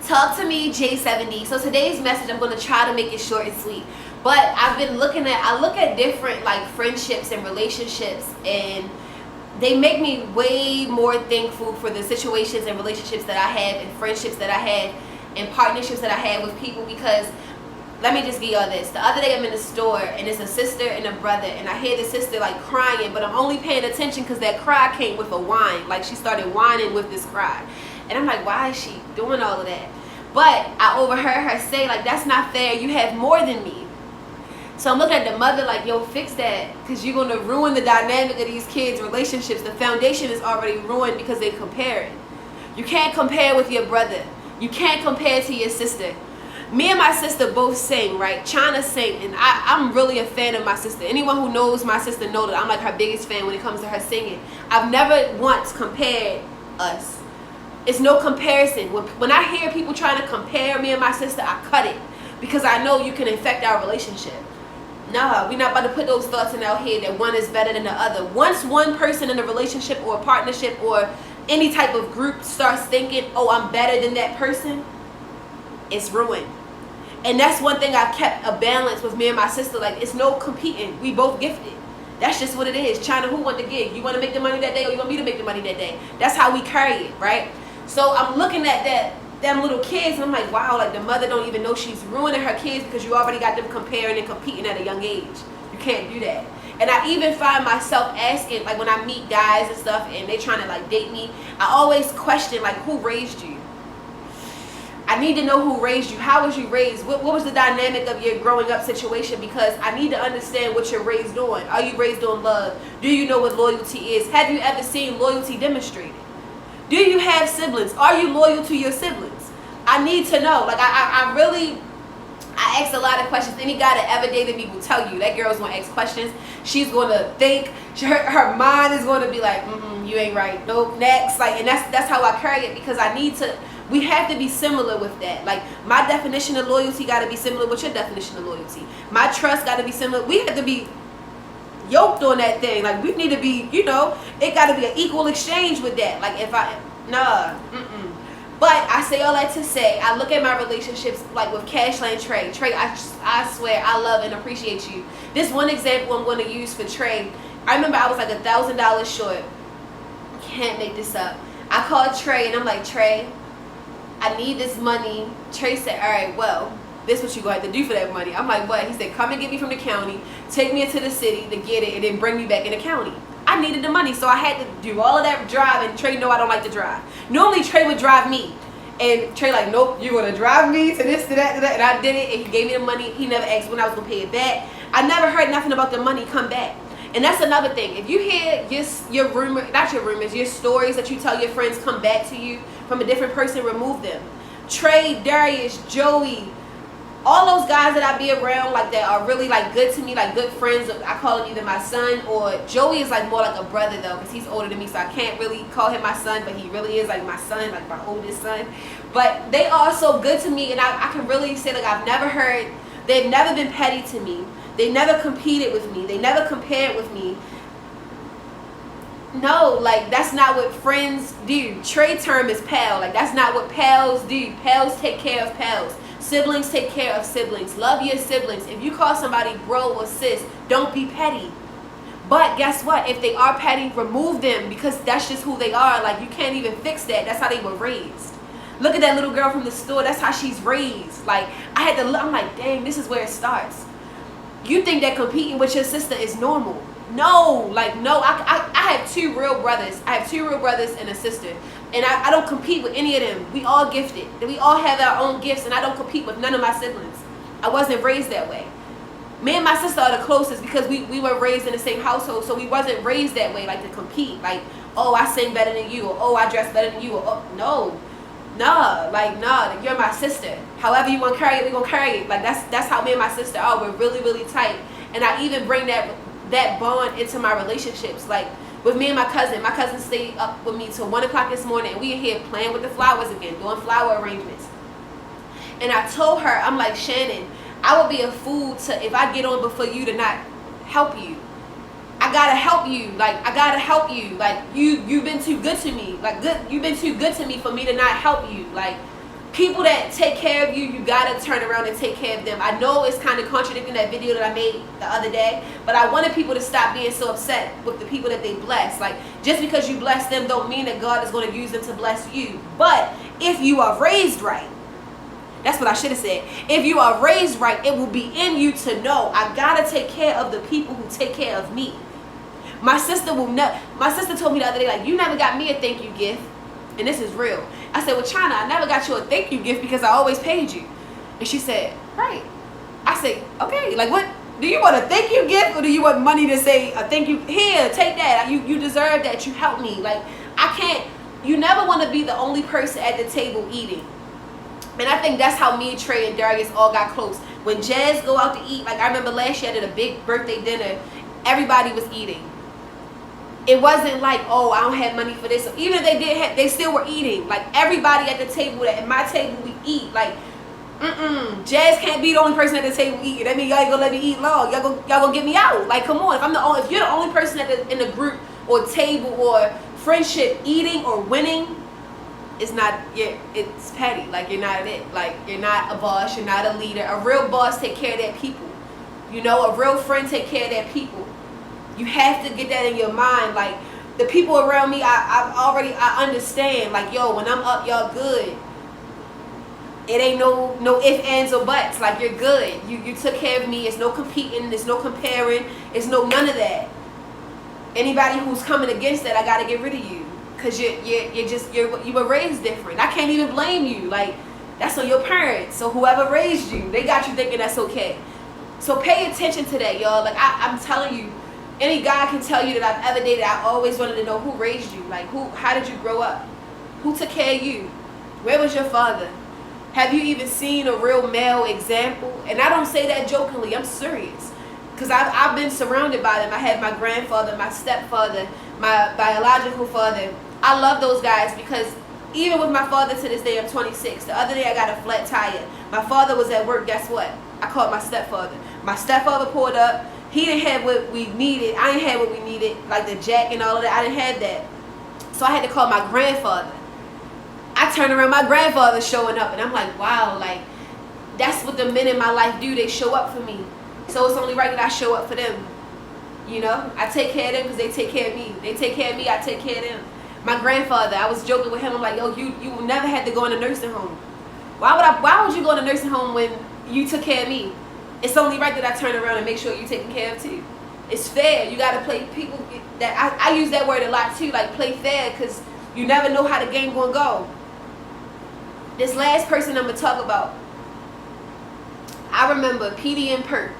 Talk to me, J70. So today's message, I'm going to try to make it short and sweet. But I look at different like friendships and relationships, and they make me way more thankful for the situations and relationships that I have, and friendships that I had, and partnerships that I had with people. Because let me just give y'all this. The other day I'm in the store, and it's a sister and a brother, and I hear the sister like crying, but I'm only paying attention because that cry came with a whine. Like she started whining with this cry. And I'm like, why is she doing all of that? But I overheard her say, like, that's not fair. You have more than me. So I'm looking at the mother like, yo, fix that, because you're going to ruin the dynamic of these kids' relationships. The foundation is already ruined because they comparing. You can't compare with your brother. You can't compare to your sister. Me and my sister both sing, right? China sing, and I'm really a fan of my sister. Anyone who knows my sister knows that I'm like her biggest fan when it comes to her singing. I've never once compared us. It's no comparison. When I hear people trying to compare me and my sister, I cut it, because I know you can infect our relationship. No, we're not about to put those thoughts in our head that one is better than the other. Once one person in a relationship or a partnership or any type of group starts thinking, oh, I'm better than that person, it's ruined. And that's one thing I've kept a balance with me and my sister. Like, it's no competing. We both gifted. That's just what it is. China, who won the gig? You want to make the money that day, or you want me to make the money that day? That's how we carry it, right? So I'm looking at them little kids, and I'm like, wow, like the mother don't even know she's ruining her kids because you already got them comparing and competing at a young age. You can't do that. And I even find myself asking, like when I meet guys and stuff and they trying to like date me, I always question, like, who raised you? I need to know who raised you. How was you raised? What was the dynamic of your growing up situation? Because I need to understand what you're raised on. Are you raised on love? Do you know what loyalty is? Have you ever seen loyalty demonstrated? Do you have siblings? Are you loyal to your siblings? I need to know. Like, I ask a lot of questions. Any guy that ever dated me will tell you that girl's going to ask questions. She's going to think. Her mind is going to be like, you ain't right. Nope, next. Like, and that's how I carry it, because I need to. We have to be similar with that. Like, my definition of loyalty got to be similar with your definition of loyalty. My trust got to be similar. We have to be yoked on that thing. Like, we need to be, it got to be an equal exchange with that. Like, But I say all that to say, I look at my relationships like with Cashland Trey. Trey, I swear, I love and appreciate you. This one example I'm going to use for Trey. I remember I was like $1,000 short. Can't make this up. I called Trey and I'm like, Trey, I need this money. Trey said, all right, well, this is what you going to have to do for that money. I'm like, what? He said, come and get me from the county, take me into the city to get it, and then bring me back in the county. I needed the money, so I had to do all of that drive, and Trey know I don't like to drive. Normally, Trey would drive me, and Trey like, nope, you're going to drive me to this, to that, to that, and I did it, and he gave me the money. He never asked when I was going to pay it back. I never heard nothing about the money come back. And that's another thing. If you hear your rumor, not your rumors, your stories that you tell your friends come back to you from a different person, remove them. Trey, Darius, Joey, all those guys that I be around, like, that are really like good to me, like good friends. I call him either my son, or Joey is like more like a brother though, because he's older than me, so I can't really call him my son, but he really is like my son, like my oldest son. But they are so good to me, and I can really say, like, they've never been petty to me. They never competed with me. They never compared with me. No, like, that's not what friends do. Trey term is pal. Like, that's not what pals do. Pals take care of pals. Siblings take care of siblings. Love your siblings. If you call somebody bro or sis, don't be petty. But guess what? If they are petty, remove them, because that's just who they are. Like, you can't even fix that. That's how they were raised. Look at that little girl from the store. That's how she's raised. Like, I had to look. I'm like, dang, this is where it starts. You think that competing with your sister is normal. No, like, no. I have two real brothers. I have two real brothers and a sister. And I don't compete with any of them. We all gifted. We all have our own gifts, and I don't compete with none of my siblings. I wasn't raised that way. Me and my sister are the closest because we were raised in the same household, so we wasn't raised that way, like, to compete. Like, oh, I sing better than you, or oh, I dress better than you, or oh, no. Nah, you're my sister. However you want to carry it, we gonna carry it. Like, that's how me and my sister are. We're really, really tight. And I even bring that bond into my relationships. Like, with me and my cousin stayed up with me till 1 o'clock this morning, and we in here playing with the flowers again, doing flower arrangements. And I told her, I'm like, Shannon, I would be a fool if I get on before you to not help you. I gotta help you. Like, I gotta help you. Like, you've been too good to me. Like, you've been too good to me for me to not help you. Like, People that take care of you, you gotta turn around and take care of them. I know it's kind of contradicting that video that I made the other day, but I wanted people to stop being so upset with the people that they bless. Like, just because you bless them don't mean that God is going to use them to bless you. But if you are raised right, that's what I should have said. If you are raised right, it will be in you to know, I gotta take care of the people who take care of me. My sister told me the other day, like, you never got me a thank you gift. And this is real. I said, well, China, I never got you a thank you gift because I always paid you. And she said, right. I said, okay, like, what? Do you want a thank you gift, or do you want money to say a thank you? Here, take that. You deserve that. You helped me. Like, I can't. You never want to be the only person at the table eating. And I think that's how me, Trey, and Darius all got close. When Jazz go out to eat, like, I remember last year I did a big birthday dinner. Everybody was eating. It wasn't like, oh, I don't have money for this. So even if they did have, they still were eating. Like, everybody at the table, at my table, we eat. Like, Jazz can't be the only person at the table eating. That means y'all ain't gonna let me eat long. Y'all gonna get me out. Like, come on. If you're the only person in the group or table or friendship eating or winning, it's petty. Like, you're not it. Like, you're not a boss. You're not a leader. A real boss take care of their people. You know, a real friend take care of their people. You have to get that in your mind. Like, the people around me, I understand. Like, yo, when I'm up, y'all good. It ain't no ifs, ands, or buts. Like, you're good. You took care of me. It's no competing. There's no comparing. It's no none of that. Anybody who's coming against that, I gotta get rid of you. Cause you were raised different. I can't even blame you. Like, that's on your parents. So whoever raised you, they got you thinking that's okay. So pay attention to that, y'all. Like, I'm telling you. Any guy can tell you that I've ever dated, I always wanted to know who raised you. Like, how did you grow up? Who took care of you? Where was your father? Have you even seen a real male example? And I don't say that jokingly. I'm serious. Because I've been surrounded by them. I had my grandfather, my stepfather, my biological father. I love those guys because even with my father to this day, I'm 26. The other day I got a flat tire. My father was at work. Guess what? I called my stepfather. My stepfather pulled up. He didn't have what we needed. I didn't have what we needed, like the jack and all of that. I didn't have that. So I had to call my grandfather. I turned around, my grandfather showing up, and I'm like, wow, like, that's what the men in my life do. They show up for me. So it's only right that I show up for them. You know? I take care of them because they take care of me. They take care of me, I take care of them. My grandfather, I was joking with him. I'm like, yo, you never had to go in a nursing home. Why would you go in a nursing home when you took care of me? It's only right that I turn around and make sure you're taken care of too. It's fair. You got to play people that I use that word a lot too, like play fair, because you never know how the game gonna go. This last person I'm gonna talk about, I remember PD and Perp.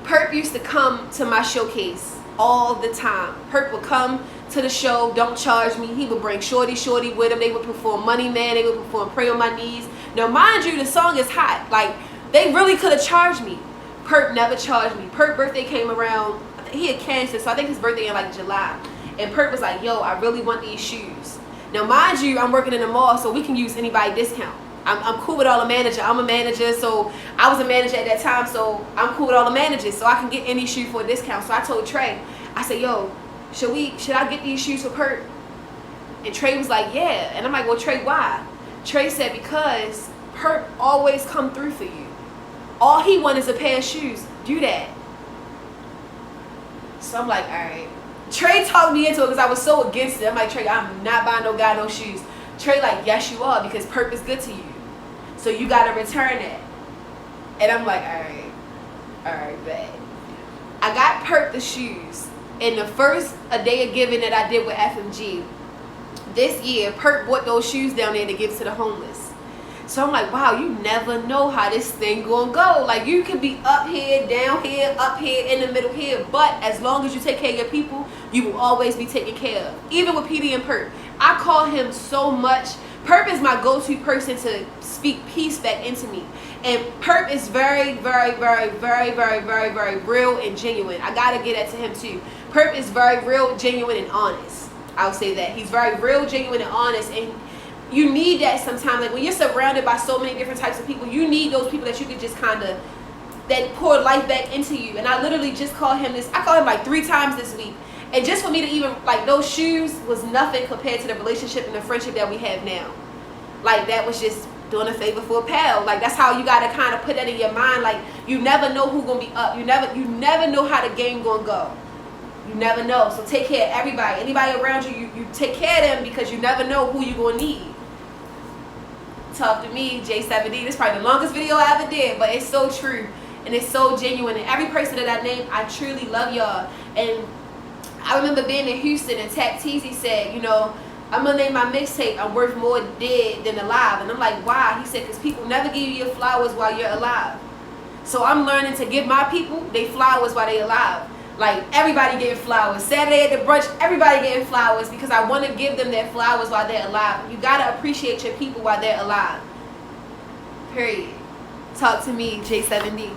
Perp used to come to my showcase all the time. Perp would come to the show, don't charge me. He would bring Shorty with him. They would perform Money Man. They would perform Pray on My Knees. Now, mind you, the song is hot. Like, they really could have charged me. Perp never charged me. Perp's birthday came around. He had cancer, so I think his birthday in like July. And Perp was like, yo, I really want these shoes. Now, mind you, I'm working in the mall, so we can use anybody discount. I'm cool with all the managers. I'm a manager, so I was a manager at that time, so I'm cool with all the managers, so I can get any shoe for a discount. So I told Trey, I said, yo, should I get these shoes for Perp? And Trey was like, yeah. And I'm like, well, Trey, why? Trey said, because Perp always come through for you. All he wants is a pair of shoes. Do that. So I'm like, all right. Trey talked me into it because I was so against it. I'm like, Trey, I'm not buying no guy no shoes. Trey like, yes, you are, because Perp is good to you. So you got to return it. And I'm like, all right, bet. I got Perp the shoes. And the first a day of giving that I did with FMG, this year, Perp bought those shoes down there to give to the homeless. So I'm like, wow, you never know how this thing gonna go. Like, you can be up here, down here, up here, in the middle here. But as long as you take care of your people, you will always be taken care of. Even with PD and Perp. I call him so much. Perp is my go-to person to speak peace back into me. And Perp is very, very, very, very, very, very, very real and genuine. I gotta get that to him too. Perp is very real, genuine, and honest. I'll say that. He's very real, genuine, and honest. And you need that sometimes. Like, when you're surrounded by so many different types of people, you need those people that you can just kind of, that pour life back into you. And I literally just called him this. I called him like 3 times this week. And just for me to even, like, those shoes was nothing compared to the relationship and the friendship that we have now. Like, that was just doing a favor for a pal. Like, that's how you gotta kind of put that in your mind. Like, you never know who's gonna be up. You never know how the game gonna go. You never know. So take care of everybody. Anybody around you, you take care of them, because you never know who you gonna need. Talk to me, J7D. This is probably the longest video I ever did, but it's so true and it's so genuine. And every person that I named, I truly love y'all. And I remember being in Houston and Tech Teasy said, you know, I'm gonna name my mixtape "I'm Worth More Dead Than Alive." And I'm like, why? He said, because people never give you your flowers while you're alive. So I'm learning to give my people they flowers while they alive. Like, everybody getting flowers. Saturday at the brunch, everybody getting flowers, because I want to give them their flowers while they're alive. You got to appreciate your people while they're alive. Period. Talk to me, J7D.